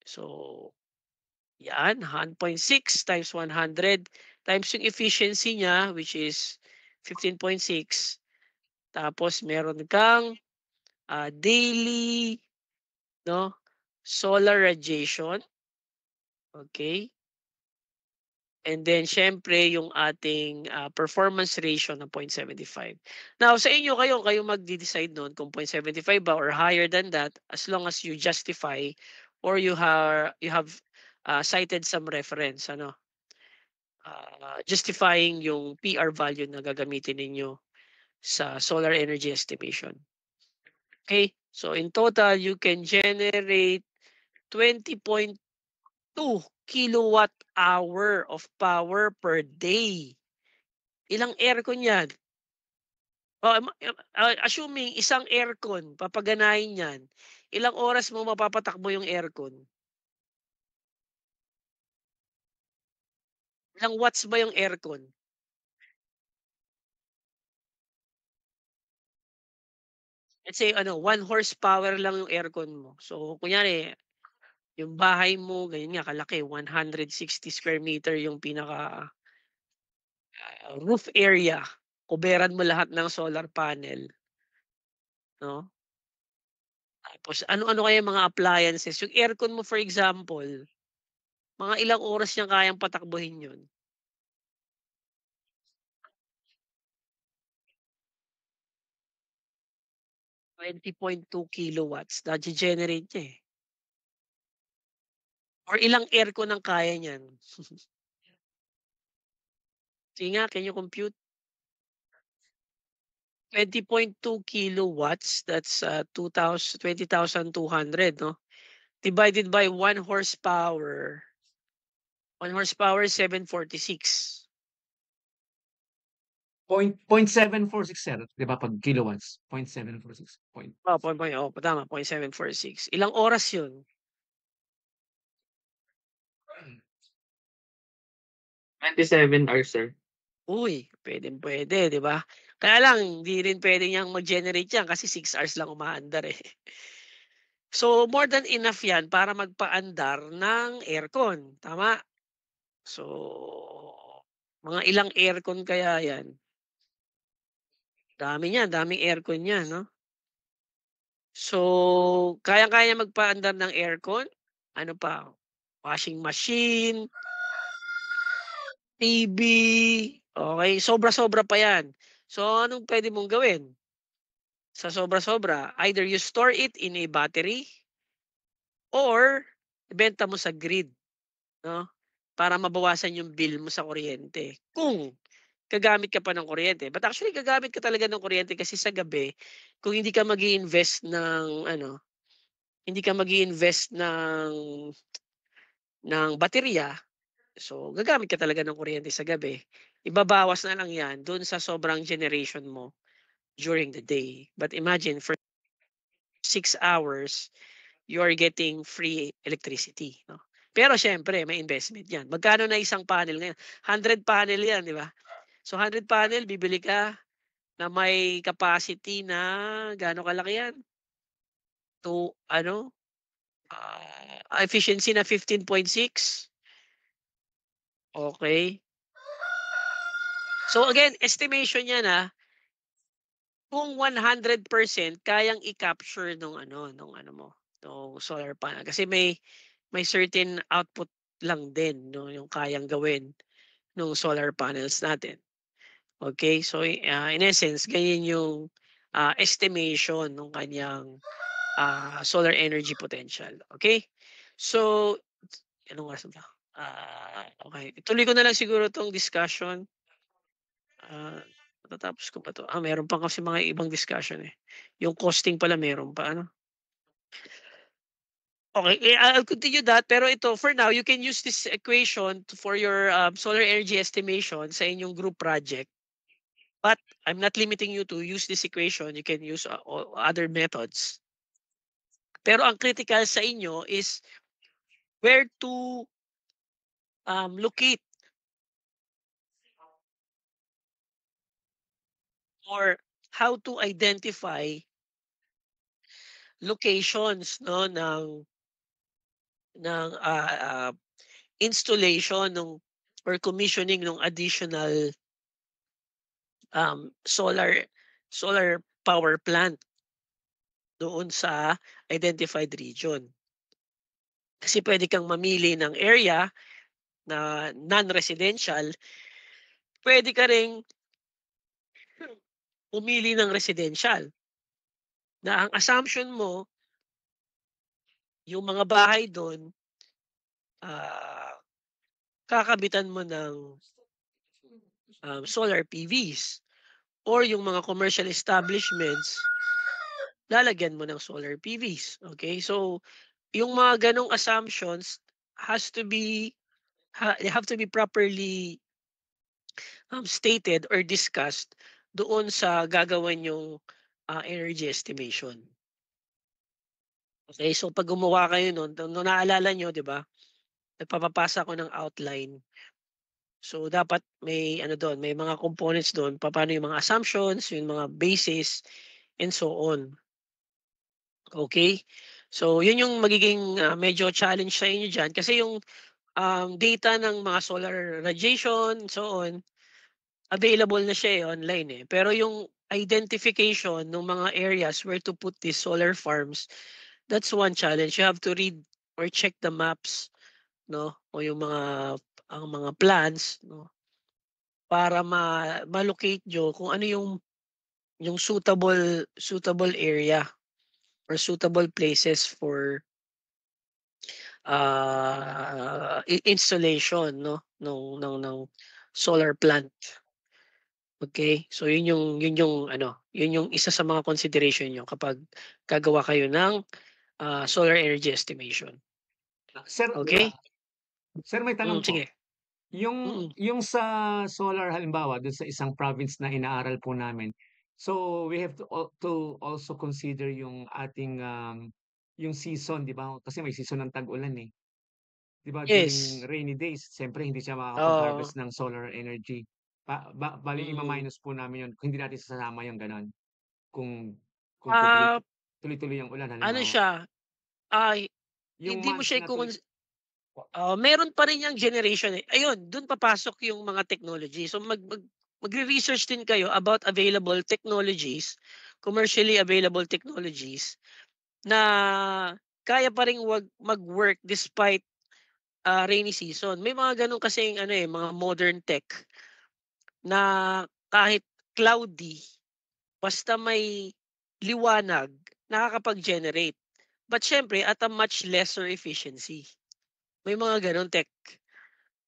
S2: So, yan, 1.6 times 100 times yung efficiency niya, which is 15.6. Tapos meron kang daily, no, solar radiation. Okay? And then, syempre, yung ating performance ratio ng 0.75. Now, sa inyo, kayo magde-decide nun kung 0.75 ba or higher than that, as long as you justify or you have cited some reference, justifying yung PR value na gagamitin ninyo sa solar energy estimation. Okay? So, in total, you can generate 20.2 kilowatt hour of power per day. Ilang aircon yan? Assuming isang aircon, papaganahin yan, ilang oras mo mapapatakbo yung aircon? Ilang watts ba yung aircon? Let's say, 1 horsepower lang yung aircon mo. So, kunyari, yung bahay mo, ganyan nga, kalaki, 160 square meter yung pinaka roof area. Kuberan mo lahat ng solar panel. No? Tapos, ano-ano kaya yung mga appliances? Yung aircon mo, for example, mga ilang oras niyang kayang patakbuhin yun? 20.2 kilowatts. Na-generate niya eh. Or ilang aircon ang kaya niyan? Sige nga, can you compute? 20.2 kilowatts, that's 20,200, no? Divided by 1 horsepower. 1 horsepower is 746.
S1: 0.7460, di ba? Pag kilowatts, 0.746.
S2: Tama, 0.746. Ilang oras yun?
S3: 27 hours, sir.
S2: Uy, puwedeng-puwede, 'di ba? Kaya lang hindi rin puwede niyang mag-generate 'yan kasi 6 hours lang umaandar, eh. So, more than enough 'yan para magpaandar ng aircon, tama? So, mga ilang aircon kaya 'yan? Dami niyan, daming aircon niyan 'no? So, kayang-kaya magpaandar ng aircon, ano pa, washing machine, TV, okey, sobra-sobra pa 'yan. So, anong puwede mong gawin sa sobra-sobra? Either you store it in a battery or ibenta mo sa grid 'no, para mabawasan yung bill mo sa kuryente, kung gagamit ka pa ng kuryente. But actually gagamit ka talaga ng kuryente kasi sa gabi kung hindi ka mag-i-invest ng ano, hindi ka mag-i-invest ng baterya, so gagamit ka talaga ng kuryente sa gabi. Ibabawas na lang 'yan dun sa sobrang generation mo during the day. But imagine for 6 hours, you are getting free electricity 'no. Pero siyempre may investment 'yan. Magkano na isang panel ngayon? 100 panel 'yan, 'di ba? So 100 panel bibili ka na may capacity na gaano kalaki 'yan? To ano, efficiency na 15.6, okey. So again, estimation 'yan, kung 100% kayang i-capture nung ano mo, nung solar panel. Kasi may certain output lang din 'no, yung kayang gawin nung solar panels natin. Okay, so, in essence ganyan yung, estimation nung kanyang, solar energy potential, okay. So, anong oras na ba? Okey, ituloy ko na lang siguro 'tong discussion. Matatapos ko ba 'to? Meron pa kasi mga ibang discussion, eh. Yung costing pala meron pa ano. Okay, I'll continue that pero ito for now you can use this equation for your, solar energy estimation sa inyong group project. But I'm not limiting you to use this equation, you can use, other methods. Pero ang critical sa inyo is where to, locate or how to identify locations 'no ng, installation nung or commissioning ng additional, solar power plant doon sa identified region. Kasi puwede kang mamili ng area na non-residential, puwede ka ring pumili ng residential na ang assumption mo yung mga bahay dun, ah, kakabitan mo ng, solar PVs or yung mga commercial establishments, lalagyan mo ng solar PVs, okay. So, yung mga gano'ng assumptions has to be they have to be properly, stated or discussed doon sa gagawin yung energy estimation. Okay, so 'pag gumawa kayo nun nung naalala niyo 'di ba, nagpapapasa ako ng outline. So dapat may ano dun, may mga components dun, papaano yung mga assumptions, yung mga basis and so on. Okay. So yun yung magiging, medyo challenge sa inyo diyan kasi yung, data ng mga solar radiation, so on, available na siya, online, eh. Pero yung identification ng mga areas where to put these solar farms, that's one challenge. You have to read or check the maps 'no, o yung mga plans 'no, para ma-locate niyo kung ano yung suitable area or suitable places for, installation 'no, ng solar plant. Okay, so yun yung isa sa mga consideration niyo kapag gagawa kayo ng, solar energy estimation,
S1: Sir,
S2: okay.
S1: sir may tanong po.
S2: Sige.
S1: Yung
S2: Mm.
S1: yung sa solar halimbawa dun sa isang province na inaaral po namin, so we have to also consider yung ating, yung season 'di ba? Kasi may season ng tag-ulan, eh. 'Di ba during
S2: Yes.
S1: rainy days siyempre hindi siya
S2: Oo.
S1: makakapag-harvest ng solar energy. Bale
S2: Mm.
S1: ima-minus po namin 'yun kung hindi natin sasama yung gano'n. Kung
S2: Ah,
S1: tuloy-tuloy ang ulan
S2: ano
S1: halimbawa.
S2: siya, ay
S1: Yung
S2: hindi mo
S1: months
S2: siya
S1: na tuloy
S2: meron pa rin yang generation, eh. Ayun, dun papasok yung mga technology. So magre-research din kayo about available technologies, commercially available technologies na kaya pa ring mag-work despite, rainy season. May mga gano'n kasing ano, eh, mga modern tech na kahit cloudy, basta may liwanag, nakakapag-generate. But siyempre at a much lesser efficiency. May mga gano'ng tech.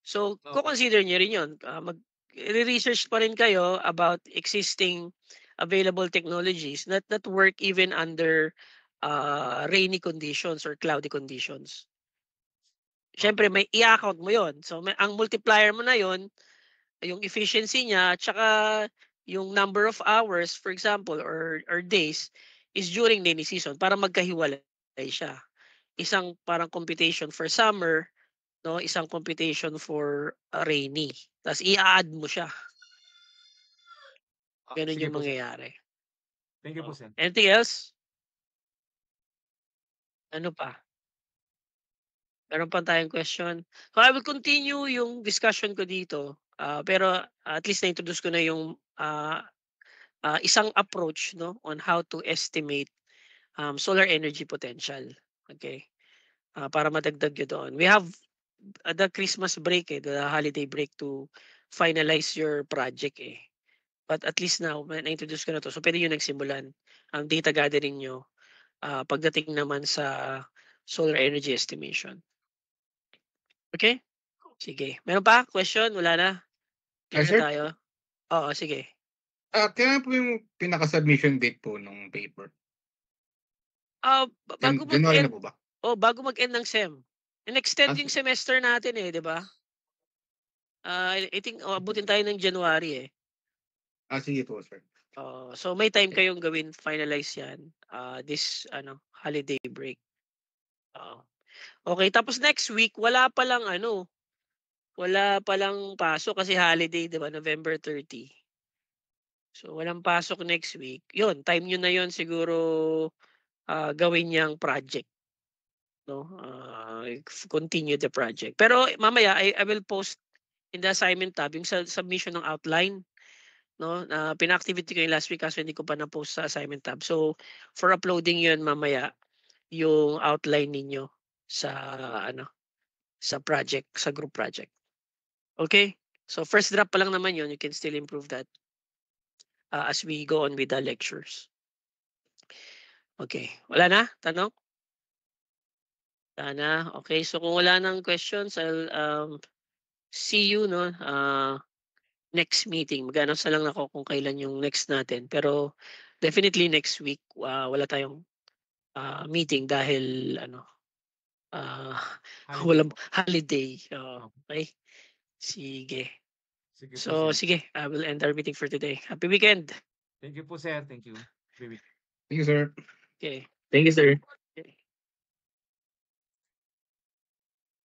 S2: So,
S1: opo,
S2: ko-consider niyo rin 'yun, research pa rin kayo about existing available technologies that work even under, rainy conditions or cloudy conditions. Siyempre
S1: opo.
S2: may i-a-account mo 'yon. So, ang multiplier mo na 'yon, yung efficiency niya at saka yung number of hours, for example, or days is during rainy season para magkahiwalay siya. Isang parang computation for summer, 'no, isang computation for, rainy, ta's i-a-add mo siya, gano'n
S1: Sige
S2: yung
S1: po sir.
S2: mangyayari.
S1: Thank you po
S2: Oh,
S1: sir.
S2: anything else? Ano pa? Meron pa tayong question? So, I will continue yung discussion ko dito, pero at least na-introduce ko na yung, isang approach 'no, on how to estimate, solar energy potential, okay? Para madagdag niyo doon. We have, the Christmas break, eh, the holiday break to finalize your project, eh. But at least now na-introduce ko na 'to, so puwede niyo nagsimulan ang data gathering niyo, pagdating naman sa solar energy estimation. Okay. Sige, meron pa question? Wala na? Clear na
S4: Sir,
S2: tayo? Oo, sige.
S4: kailan po yung pinaka-submission date po nung paper?
S2: Bago
S4: January na
S2: mag-end,
S4: po ba?
S2: bago mag-end ng SEM. In-extend
S4: Ah,
S2: yung semester natin, eh, 'di ba? I think, abutin tayo ng January, eh.
S4: sige po, sir.
S2: So may time kayong gawin, finalize 'yan, this ano, holiday break. Oo. Okay, tapos next week wala palang ano, wala palang pasok kasi holiday, 'di ba, November 30. So walang pasok next week. 'Yun, time niyo na 'yun siguro, gawin niyang project, 'no, continue the project. Pero mamaya I will post in the assignment tab yung sa submission ng outline, 'no, na pina-activity ko yung last week kaso hindi ko pa na-post sa assignment tab. So for uploading 'yun mamaya, yung outline ninyo sa ano, sa project, sa group project. Okay. So first draft pa lang naman 'yun, you can still improve that, as we go on with the lectures. Okay, wala na tanong? Wala na, okay. So kung wala ng questions, I'll, see you 'no, next meeting. Mag-a-announce na lang ako kung kailan yung next natin. Pero definitely next week, wala tayong, meeting dahil ano, ah,
S1: Holiday
S2: walang
S1: po.
S2: holiday, oo,
S1: Opo.
S2: okey. Sige.
S1: Sige po
S2: So
S1: sir.
S2: sige, I will end our meeting for today. Happy weekend.
S1: Thank you po sir. Thank you. Baby.
S4: Thank you, sir.
S2: Okay.
S3: Thank you, sir.